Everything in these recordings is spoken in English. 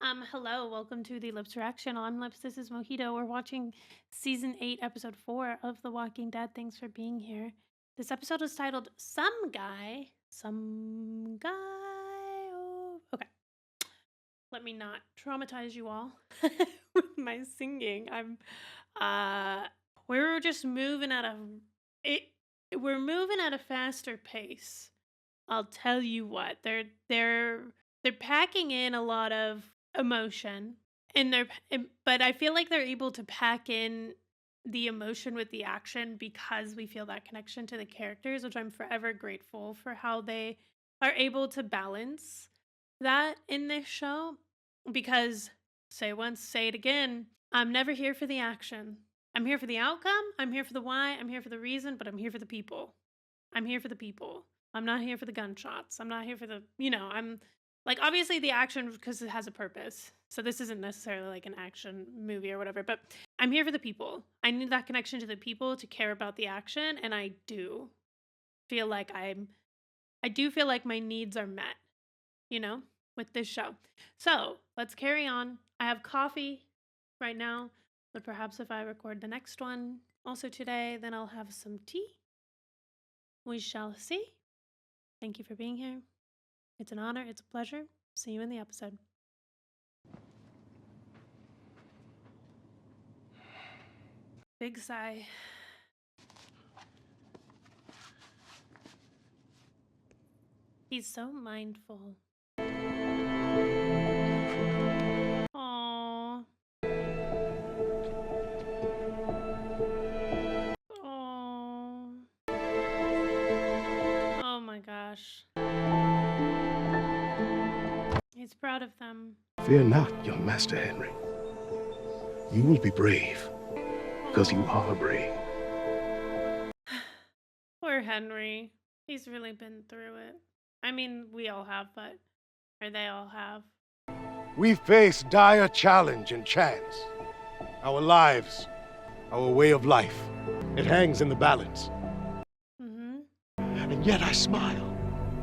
Hello, welcome to the Lips Reaction. I'm Lips, this is Mojito. We're watching season 8, episode 4 of The Walking Dead. Thanks for being here. This episode is titled Some Guy. Some Guy. Oh. Okay. Let me not traumatize you all with my singing. We're just moving at it we're moving at a faster pace. I'll tell you what. They're packing in a lot of emotion, and but I feel like they're able to pack in the emotion with the action because we feel that connection to the characters, which I'm forever grateful for how they are able to balance that in this show. Because say once, say it again, I'm never here for the action. I'm here for the outcome. I'm here for the why. I'm here for the reason, but I'm here for the people. I'm here for the people. I'm not here for the gunshots. I'm not here for I'm like, obviously the action because it has a purpose. So this isn't necessarily like an action movie or whatever, but I'm here for the people. I need that connection to the people to care about the action, and I do feel like I do feel like my needs are met, with this show. So, let's carry on. I have coffee right now, but perhaps if I record the next one also today, then I'll have some tea. We shall see. Thank you for being here. It's an honor. It's a pleasure. See you in the episode. Big sigh. He's so mindful. Aww. Aww. Oh my gosh. He's proud of them. Fear not, young Master Henry. You will be brave, because you are brave. Poor Henry. He's really been through it. I mean, we all have, or they all have. We face dire challenge and chance. Our lives, our way of life, it hangs in the balance. Mm-hmm. And yet I smile.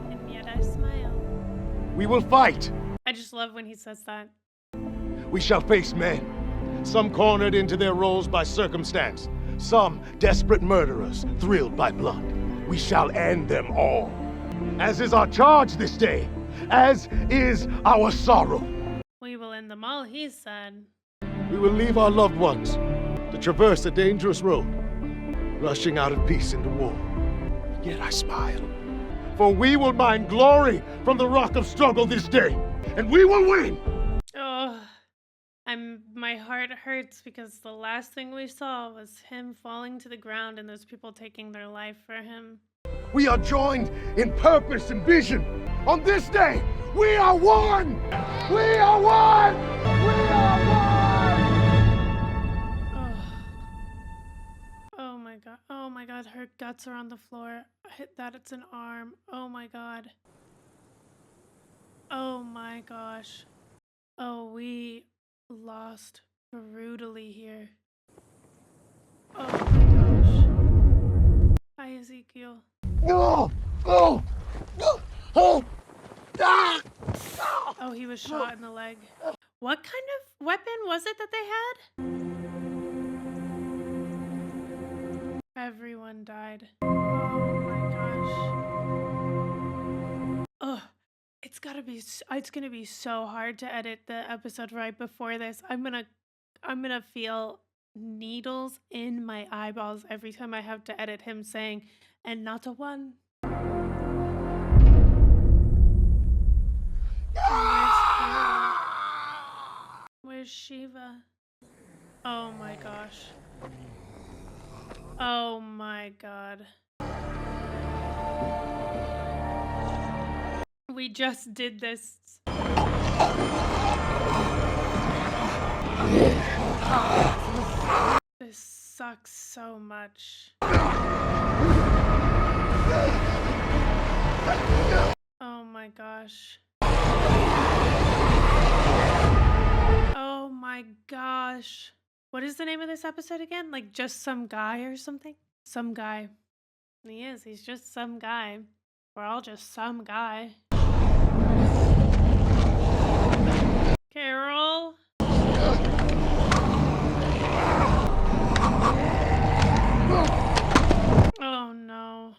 And yet I smile. We will fight. I just love when he says that. We shall face men, some cornered into their roles by circumstance, some desperate murderers thrilled by blood. We shall end them all, as is our charge this day, as is our sorrow. We will end them all, he said. We will leave our loved ones to traverse a dangerous road, rushing out of peace into war. Yet I smile, for we will mine glory from the rock of struggle this day, and we will win! Oh, my heart hurts because the last thing we saw was him falling to the ground and those people taking their life for him. We are joined in purpose and vision. On this day, we are one! We are one! We are one! Oh my god, her guts are on the floor. Hit that, it's an arm. Oh my god. Oh my gosh. Oh, we lost brutally here. Oh my gosh. Hi, Ezekiel. No! No! No! Oh! Ah! Oh, he was shot in the leg. What kind of weapon was it that they had? Everyone died. Oh my gosh. Ugh. It's gonna be so hard to edit the episode right before this. I'm gonna feel needles in my eyeballs every time I have to edit him saying, and not a one. Where's Shiva? Oh my gosh. Oh my god. We just did this. This sucks so much. Oh my gosh. Oh my gosh. What is the name of this episode again? Like, just some guy or something? Some guy. He is. He's just some guy. We're all just some guy. Carol? Oh no.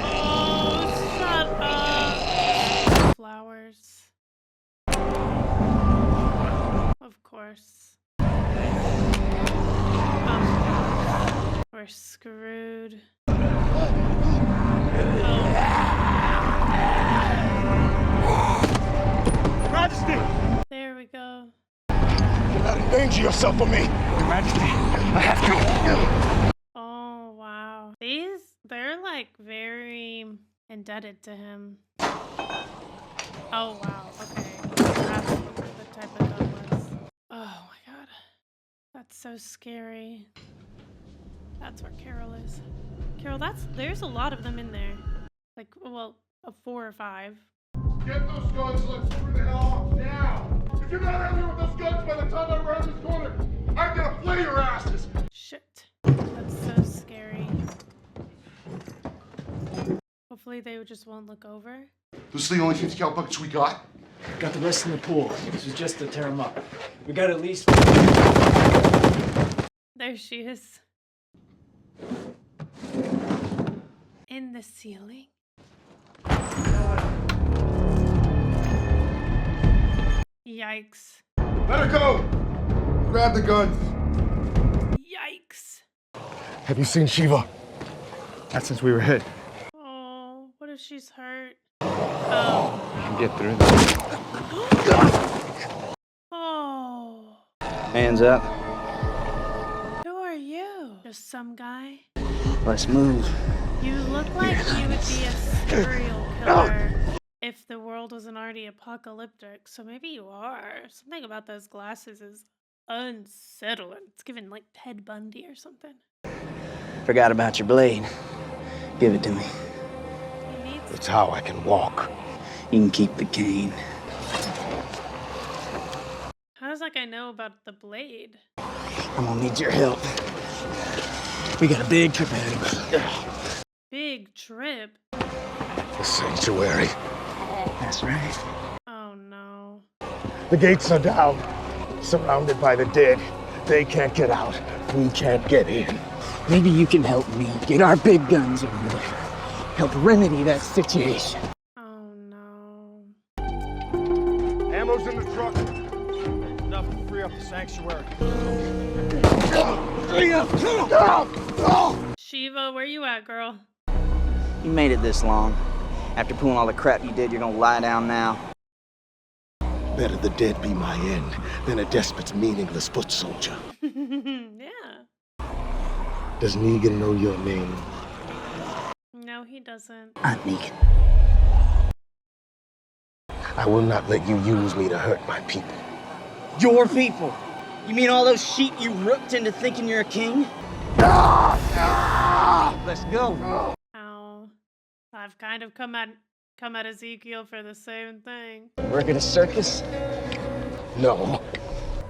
Oh, shut up. Flowers. Of course. We're screwed. Majesty! There we go. Do not endanger yourself for me! Your Majesty, I have to. Oh, wow. They're like very indebted to him. Oh, wow. Okay. That's what the type of gun was. Oh my god. That's so scary. That's where Carol is. Carol, there's a lot of them in there. Like, well, 4 or 5. Get those guns, let's move the hell off now! If you're not out here with those guns by the time I round this corner, I'm gonna flay your asses! Shit. That's so scary. Hopefully they just won't look over. Those are the only 50 cal buckets we got? Got the rest in the pool. This is just to tear them up. We got at least... There she is. In the ceiling. Yikes. Let her go! Grab the guns! Yikes. Have you seen Shiva? Not since we were hit. Oh, what if she's hurt? Oh. We can get through this. Oh. Hands up. Who are you? Just some guy? Let's move. You look like you would be a serial killer if the world wasn't already apocalyptic. So maybe you are. Something about those glasses is unsettling. It's giving like Ted Bundy or something. Forgot about your blade. Give it to me. He needs It's how I can walk. You can keep the cane. How does that guy know about the blade? I'm gonna need your help. We got a big trip ahead of us. Big trip. The sanctuary. That's right. Oh no. The gates are down. Surrounded by the dead. They can't get out. We can't get in. Maybe you can help me get our big guns over there. Help remedy that situation. Oh no. Ammo's in the truck. Enough to free up the sanctuary. Shiva, where you at, girl? You made it this long. After pulling all the crap you did, you're gonna lie down now. Better the dead be my end than a despot's meaningless foot soldier. Yeah. Does Negan know your name? No, he doesn't. I'm Negan. I will not let you use me to hurt my people. Your people? You mean all those sheep you rooked into thinking you're a king? Let's go. Ow. I've kind of come at Ezekiel for the same thing. Work at a circus? No.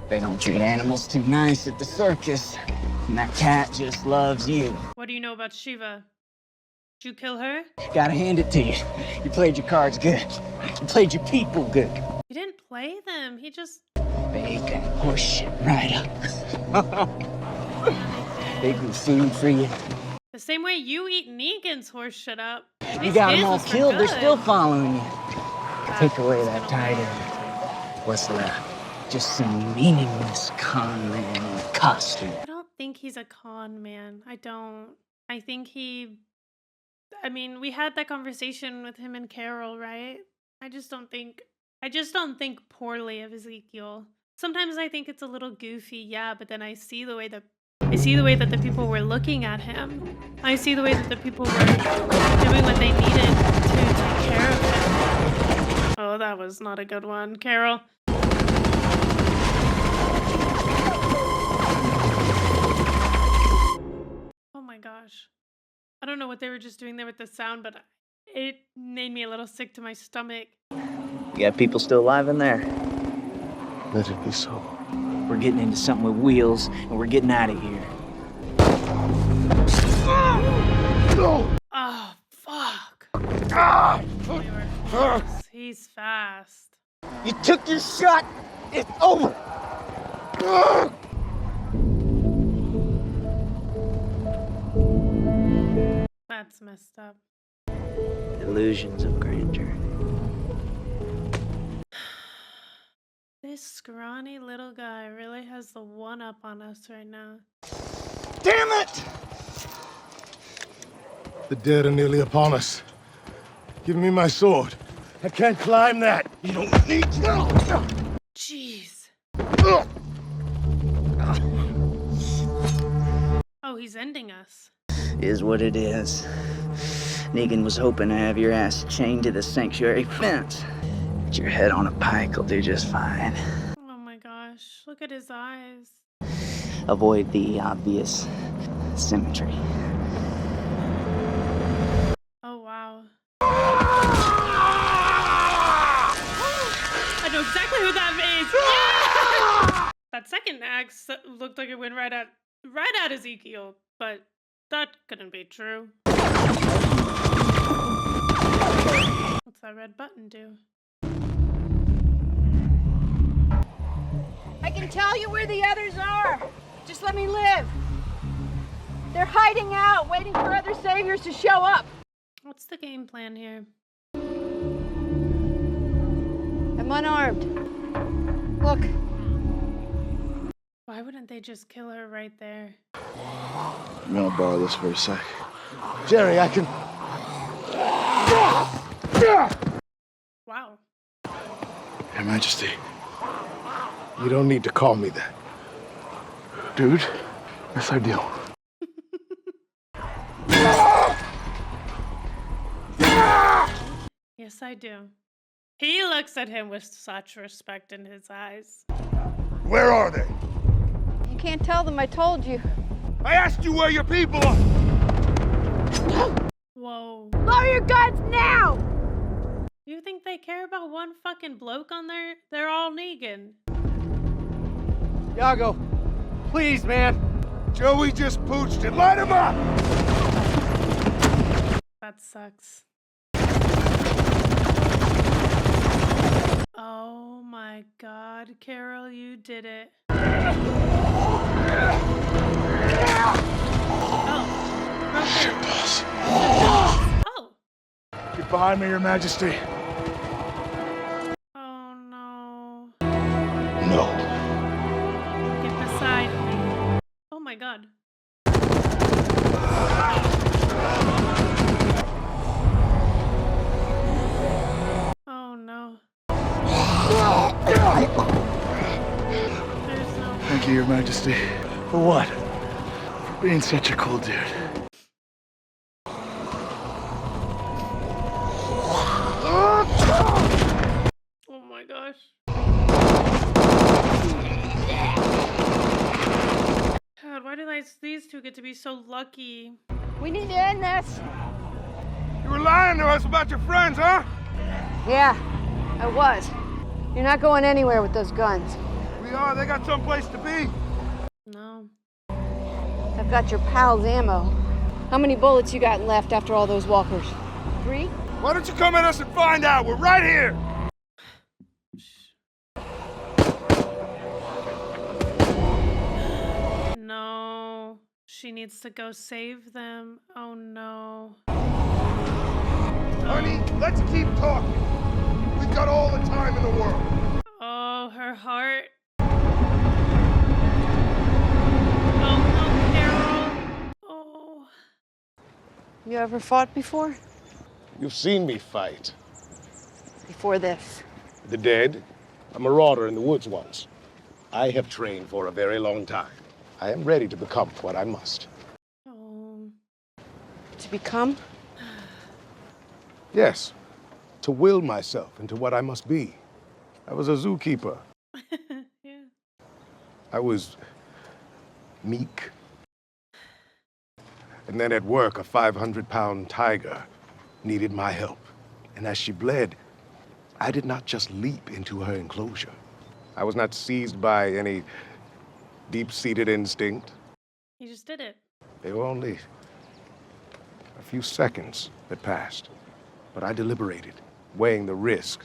They don't treat animals too nice at the circus. And that cat just loves you. What do you know about Shiva? Did you kill her? Gotta hand it to you. You played your cards good. You played your people good. He didn't play them. He just... Bacon, horseshit, right up. They grew food for you. The same way you eat Negan's horse shit up. At You least got his them all was for killed. They're good. still following you. Take away that Gonna title. work. What's left? Just some meaningless con man in a costume. I don't think he's a con man. I don't. I think he... I mean, we had that conversation with him and Carol, right? I just don't think poorly of Ezekiel. Sometimes I think it's a little goofy, yeah, but then I see the way that the people were looking at him. I see the way that the people were doing what they needed to take care of him. Oh, that was not a good one. Carol. Oh my gosh. I don't know what they were just doing there with the sound, but it made me a little sick to my stomach. You got people still alive in there? Let it be so. We're getting into something with wheels, and we're getting out of here. No! Oh, fuck. Ah! We were close. He He's fast. You took your shot. It's over. That's messed up. Illusions of grandeur. This scrawny little guy really has the one up on us right now. Damn it! The dead are nearly upon us. Give me my sword. I can't climb that. You don't need to. Jeez. Oh, he's ending us. Is what it is. Negan was hoping to have your ass chained to the sanctuary fence. But your head on a pike will do just fine. Oh my gosh, look at his eyes. Avoid the obvious symmetry. Oh wow. I know exactly who that is. Yeah! That second axe looked like it went right at Ezekiel, but that couldn't be true. What's that red button do? I can tell you where the others are. Just let me live. They're hiding out, waiting for other saviors to show up. What's the game plan here? I'm unarmed. Look. Why wouldn't they just kill her right there? I'm gonna borrow this for a sec. Jerry, I can... Wow. Your Majesty. You don't need to call me that. Dude, yes I do. Yes, I do. He looks at him with such respect in his eyes. Where are they? You can't tell them I told you. I asked you where your people are! Whoa. Lower your guns now! You think they care about one fucking bloke on there? They're all Negan. Yago, please, man. Joey just pooched it. Light him up! That sucks. Oh my god, Carol, you did it. Oh. Shit, boss. Oh. Get behind me, Your Majesty. Oh no. No. Get beside me. Oh my god. Oh no. There's no... Thank you, Your Majesty, For what? for being such a cool dude. Oh my gosh. God, why do these two get to be so lucky? We need to end this. You were lying to us about your friends, huh? Yeah, I was. You're not going anywhere with those guns. We are. They got someplace to be. No. I've got your pal's ammo. How many bullets you got left after all those walkers? 3? Why don't you come at us and find out? We're right here. No. She needs to go save them. Oh no. Honey, let's keep talking. We've got all the time in the world. Oh, her heart. Oh no, Carol. Oh. You ever fought before? You've seen me fight. Before this. The dead, a marauder in the woods once. I have trained for a very long time. I am ready to become what I must. Oh. To become? Yes, to will myself into what I must be. I was a zookeeper. Yeah. I was meek. And then at work, a 500-pound tiger needed my help. And as she bled, I did not just leap into her enclosure. I was not seized by any deep-seated instinct. You just did it. They were only a few seconds that passed. But I deliberated, weighing the risk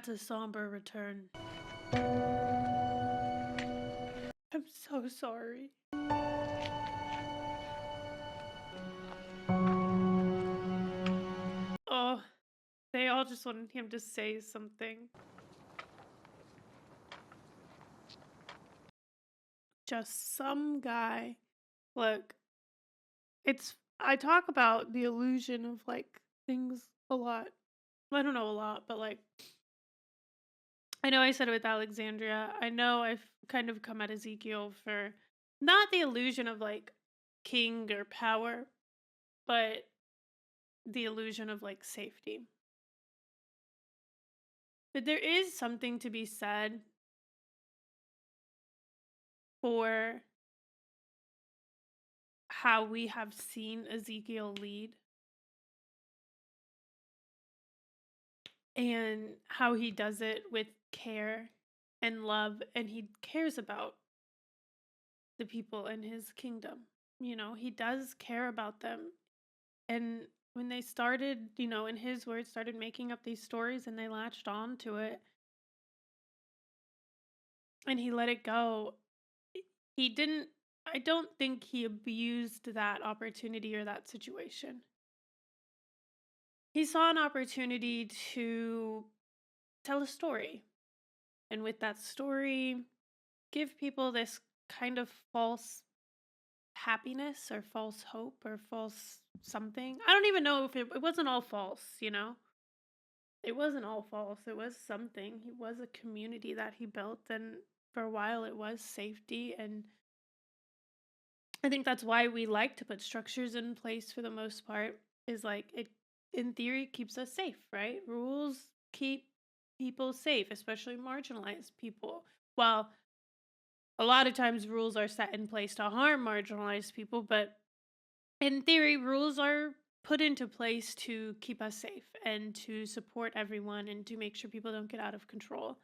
That's a somber return. I'm so sorry. Oh, they all just wanted him to say something. Just some guy. Look, I talk about the illusion of like things a lot. I don't know a lot, but like, I know I said it with Alexandria. I know I've kind of come at Ezekiel for not the illusion of like king or power, but the illusion of like safety. But there is something to be said for how we have seen Ezekiel lead and how he does it with care and love, and he cares about the people in his kingdom. You know, he does care about them. And when they started, you know, in his words, started making up these stories and they latched on to it and he let it go, he didn't, I don't think he abused that opportunity or that situation. He saw an opportunity to tell a story. And with that story, give people this kind of false happiness or false hope or false something. I don't even know if it wasn't all false, you know? It wasn't all false. It was something. He was a community that he built, and for a while it was safety. And I think that's why we like to put structures in place for the most part, is like it, in theory, keeps us safe, right? Rules keep people safe, especially marginalized people. Well, a lot of times rules are set in place to harm marginalized people, but in theory, rules are put into place to keep us safe and to support everyone and to make sure people don't get out of control.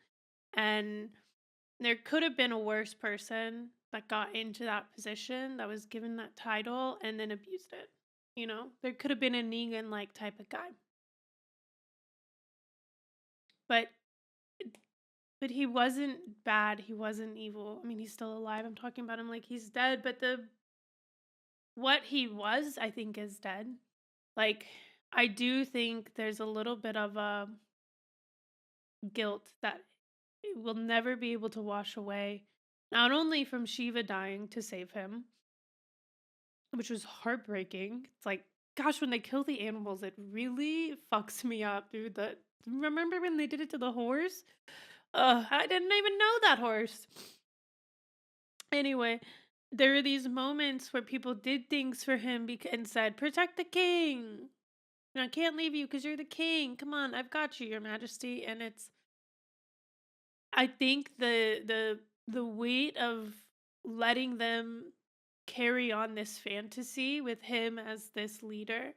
And there could have been a worse person that got into that position, that was given that title, and then abused it. You know, there could have been a Negan like type of guy. But but he wasn't bad, he wasn't evil. I mean, he's still alive. I'm talking about him like he's dead, but the what he was, I think, is dead. Like, I do think there's a little bit of a guilt that it will never be able to wash away, not only from Shiva dying to save him, which was heartbreaking. It's like, gosh, when they kill the animals, it really fucks me up, dude. That remember when they did it to the horse? I didn't even know that horse. Anyway, there are these moments where people did things for him and said, "Protect the king. I can't leave you because you're the king. Come on, I've got you, your majesty." And it's, I think the weight of letting them carry on this fantasy with him as this leader,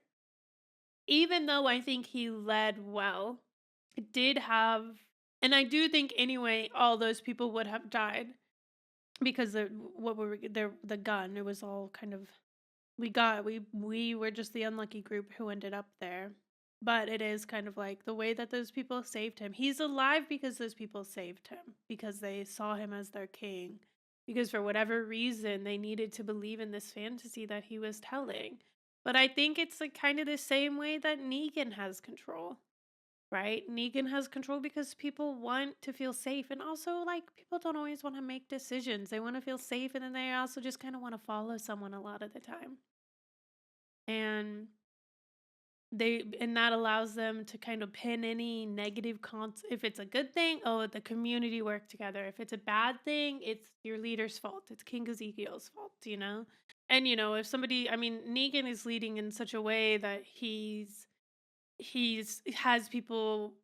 even though I think he led well, it did have, and I do think anyway, all those people would have died because what were there, the gun, it was all kind of, we were just the unlucky group who ended up there. But it is kind of like the way that those people saved him. He's alive because those people saved him, because they saw him as their king, because for whatever reason they needed to believe in this fantasy that he was telling. But I think it's like kind of the same way that Negan has control, right? Negan has control because people want to feel safe, and also like people don't always want to make decisions. They want to feel safe, and then they also just kind of want to follow someone a lot of the time. And that allows them to kind of pin any negative if it's a good thing, oh, the community worked together. If it's a bad thing, it's your leader's fault. It's King Ezekiel's fault, you know? And you know, if somebody, I mean, Negan is leading in such a way that he has people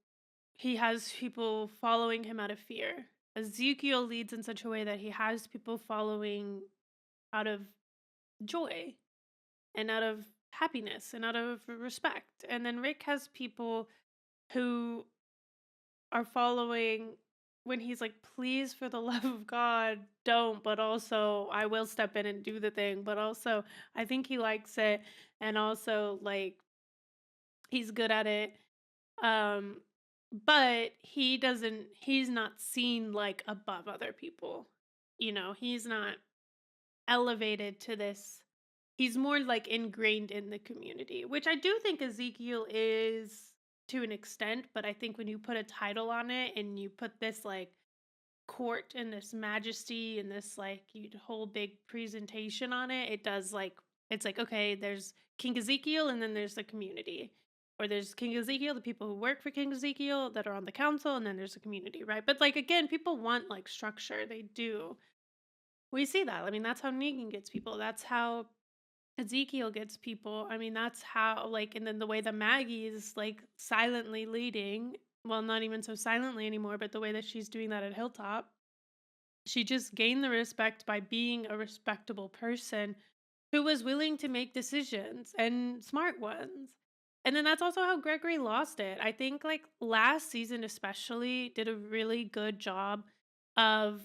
following him out of fear. Ezekiel leads in such a way that he has people following out of joy and out of happiness and out of respect. And then Rick has people who are following when he's like, please, for the love of God, don't, but also I will step in and do the thing. But also, I think he likes it. And also, like, he's good at it. but he's not seen like above other people. He's not elevated to this. He's more like ingrained in the community, which I do think Ezekiel is to an extent, but I think when you put a title on it and you put this like court and this majesty and this like whole big presentation on it, it does like it's like okay, there's King Ezekiel and then there's the community. Or there's King Ezekiel, the people who work for King Ezekiel that are on the council, and then there's the community, right? But like again, people want like structure. They do. We see that. I mean, that's how Negan gets people. That's how Ezekiel gets people. I mean, that's how like and then the way that Maggie is like silently leading, well, not even so silently anymore, but the way that she's doing that at Hilltop, she just gained the respect by being a respectable person who was willing to make decisions and smart ones. And then that's also how Gregory lost it. I think like last season especially did a really good job of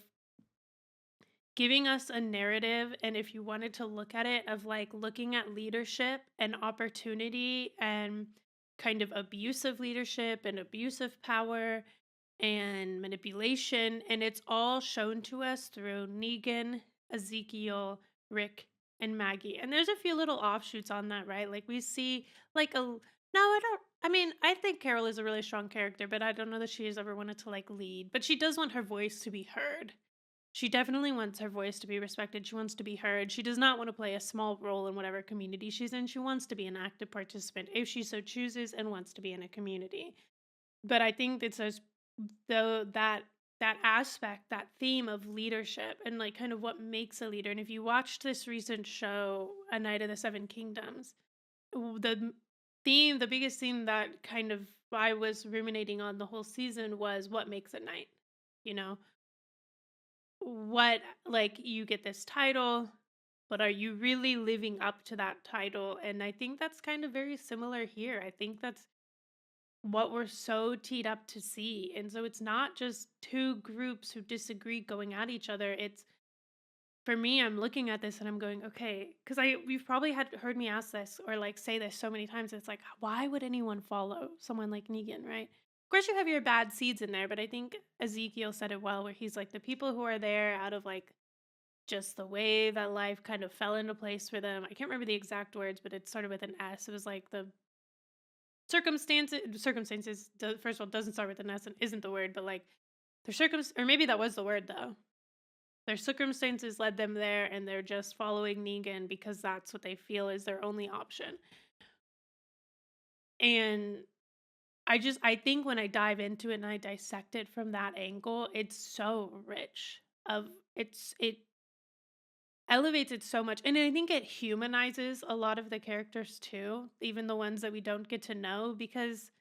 giving us a narrative, and if you wanted to look at it, of like looking at leadership and opportunity and kind of abusive leadership and abusive power and manipulation, and it's all shown to us through Negan, Ezekiel, Rick, and Maggie. And there's a few little offshoots on that, right? Like we see like a no, I don't. I mean, I think Carol is a really strong character, but I don't know that she has ever wanted to like lead. But she does want her voice to be heard. She definitely wants her voice to be respected. She wants to be heard. She does not want to play a small role in whatever community she's in. She wants to be an active participant if she so chooses and wants to be in a community. But I think it's as though that aspect, that theme of leadership and like kind of what makes a leader. And if you watched this recent show, A Night of the Seven Kingdoms, the the biggest theme that kind of I was ruminating on the whole season was what makes a knight. You know, what like you get this title, but are you really living up to that title? And I think that's kind of very similar here. I think that's what we're so teed up to see. And so it's not just two groups who disagree going at each other. It's for me, I'm looking at this and I'm going, okay, because you've probably had heard me ask this or like say this so many times. It's like, why would anyone follow someone like Negan, right? Of course, you have your bad seeds in there, but I think Ezekiel said it well, where he's like, the people who are there out of like just the way that life kind of fell into place for them. I can't remember the exact words, but it started with an S. It was like the circumstances, first of all, doesn't start with an S and isn't the word, but like or maybe that was the word though. Their circumstances led them there, and they're just following Negan because that's what they feel is their only option. And I think when I dive into it and I dissect it from that angle, it's so rich. It elevates it so much, and I think it humanizes a lot of the characters too, even the ones that we don't get to know, because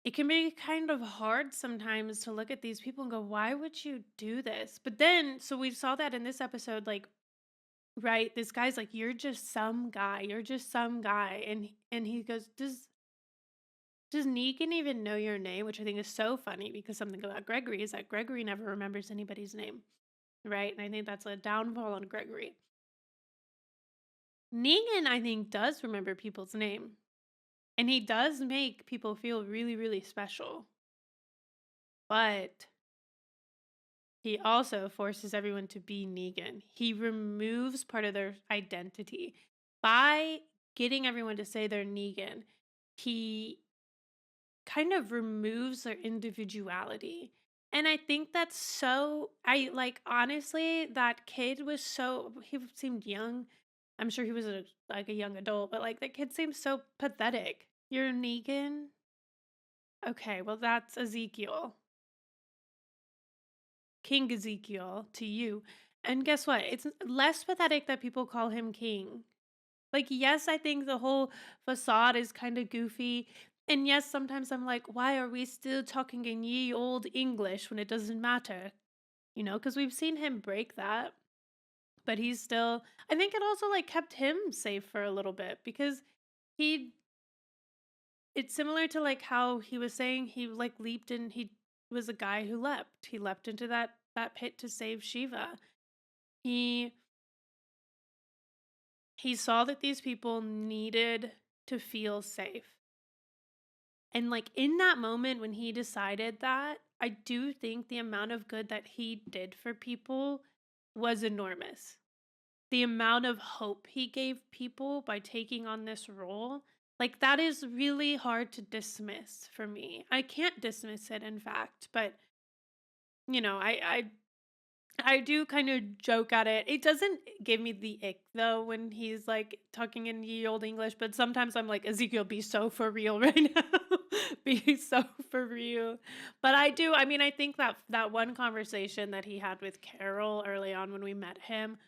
it can be kind of hard sometimes to look at these people and go, why would you do this? But then, so we saw that in this episode, like, right, this guy's like, you're just some guy, you're just some guy. And he goes, does Negan even know your name? Which I think is so funny because something about Gregory is that Gregory never remembers anybody's name, right? And I think that's a downfall on Gregory. Negan, I think, does remember people's name. And he does make people feel really, really special. But he also forces everyone to be Negan. He removes part of their identity. By getting everyone to say they're Negan, he kind of removes their individuality. And I think that's so, I like, honestly, that kid was so, he seemed young. I'm sure he was like a young adult, but like that kid seems so pathetic. You're Negan? Okay, well, that's Ezekiel. King Ezekiel to you. And guess what? It's less pathetic that people call him king. Like, yes, I think the whole facade is kind of goofy. And yes, sometimes I'm like, why are we still talking in ye old English when it doesn't matter? Because we've seen him break that. But he's still, I think it also like kept him safe for a little bit because he, it's similar to like how he was saying he like leaped and he was a guy who leapt. He leapt into that pit to save Shiva. He he saw that these people needed to feel safe. And like in that moment when he decided that, I do think the amount of good that he did for people was enormous. The amount of hope he gave people by taking on this role, like that is really hard to dismiss for me. I can't dismiss it, in fact, but you know, I do kind of joke at it. It doesn't give me the ick though when he's like talking in ye old English, but sometimes I'm like, Ezekiel, be so for real right now. Be so for real. But I do, I mean, I think that that one conversation that he had with Carol early on when we met him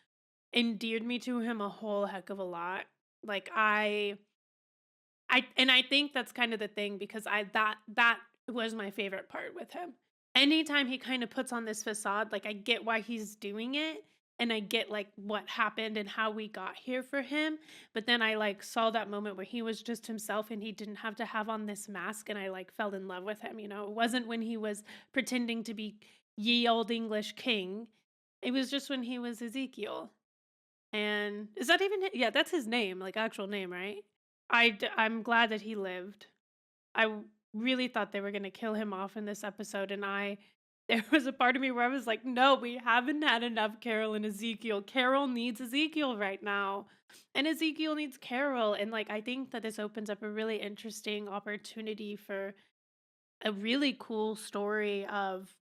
endeared me to him a whole heck of a lot. Like I think that's kind of the thing because that was my favorite part with him. Anytime he kind of puts on this facade, like I get why he's doing it and I get like what happened and how we got here for him, but then I like saw that moment where he was just himself and he didn't have to have on this mask and I like fell in love with him, you know. It wasn't when he was pretending to be ye old English king. It was just when he was Ezekiel. And is that even yeah, that's his name, like actual name, right? I'm glad that he lived. Really thought they were gonna kill him off in this episode, and I there was a part of me where I was like, "No, we haven't had enough Carol and Ezekiel. Carol needs Ezekiel right now, and Ezekiel needs Carol." And like, I think that this opens up a really interesting opportunity for a really cool story of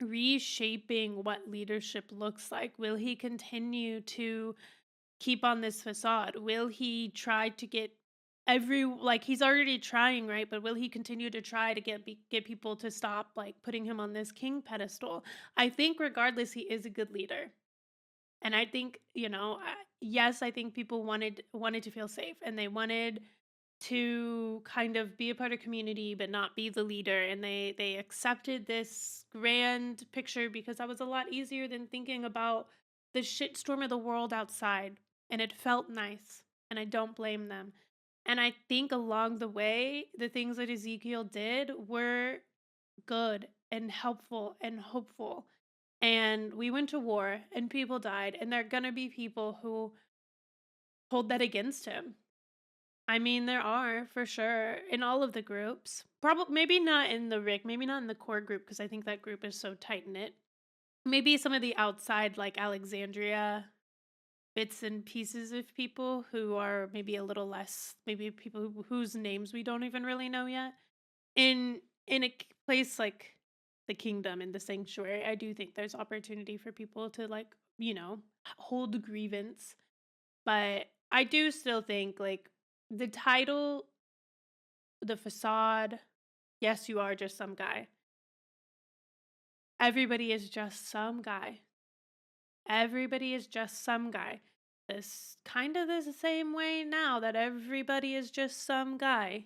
reshaping what leadership looks like. Will he continue to keep on this facade? Will he try to get every like he's already trying, right? But will he continue to try to get people to stop like putting him on this king pedestal? I think regardless he is a good leader. And I think, you know, yes, I think people wanted to feel safe and they wanted to kind of be a part of community but not be the leader and they accepted this grand picture because that was a lot easier than thinking about the shitstorm of the world outside and it felt nice and I don't blame them. And I think along the way the things that Ezekiel did were good and helpful and hopeful. And we went to war and people died and there are going to be people who hold that against him. I mean, there are for sure in all of the groups. Probably, maybe not in the Rick, maybe not in the core group because I think that group is so tight knit. Maybe some of the outside, like Alexandria, bits and pieces of people who are maybe a little less, maybe people whose names we don't even really know yet. In a place like the kingdom and the sanctuary, I do think there's opportunity for people to like, you know, hold grievance. But I do still think like the title, the facade, yes, you are just some guy. Everybody is just some guy. Everybody is just some guy. This kind of is the same way now that everybody is just some guy.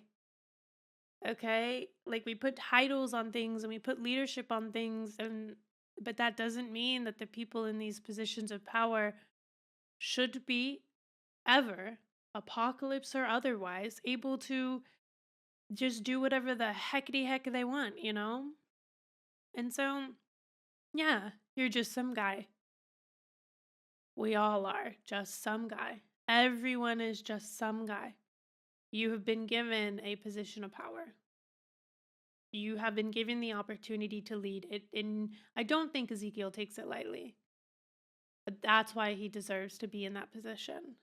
Okay? Like we put titles on things and we put leadership on things and but that doesn't mean that the people in these positions of power should be ever, apocalypse or otherwise, able to just do whatever the heckity heck they want, you know? And so, yeah, you're just some guy. We all are just some guy. Everyone is just some guy. You have been given a position of power. You have been given the opportunity to lead it. And I don't think Ezekiel takes it lightly. But that's why he deserves to be in that position.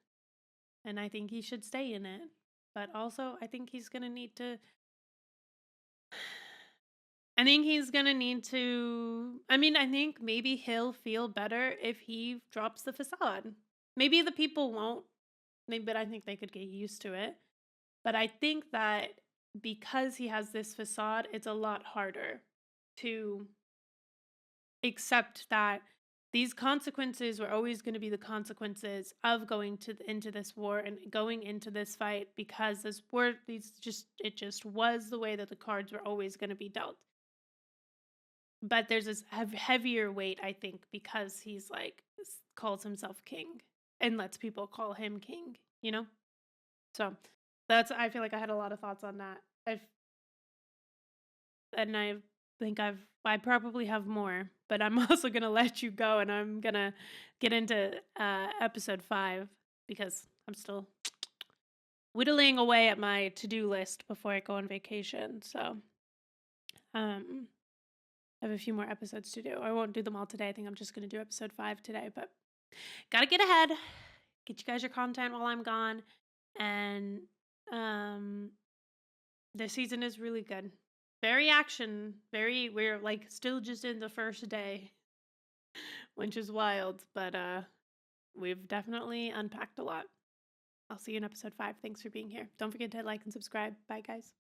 And I think he should stay in it. But also, I think he's going to need to I think he's gonna need to. I mean, I think maybe he'll feel better if he drops the facade. Maybe the people won't. Maybe, but I think they could get used to it. But I think that because he has this facade, it's a lot harder to accept that these consequences were always going to be the consequences of going into this war and going into this fight because this war these just it just was the way that the cards were always going to be dealt. But there's this heavier weight, I think, because he's like calls himself king and lets people call him king, you know? So that's I feel like I had a lot of thoughts on that. I think I probably have more, but I'm also gonna let you go and I'm gonna get into episode 5 because I'm still whittling away at my to-do list before I go on vacation. So, I have a few more episodes to do. I won't do them all today. I think I'm just going to do episode 5 today, but gotta get ahead. Get you guys your content while I'm gone. And this season is really good. Very we're like still just in the first day, which is wild, but we've definitely unpacked a lot. I'll see you in episode 5. Thanks for being here. Don't forget to like and subscribe. Bye, guys.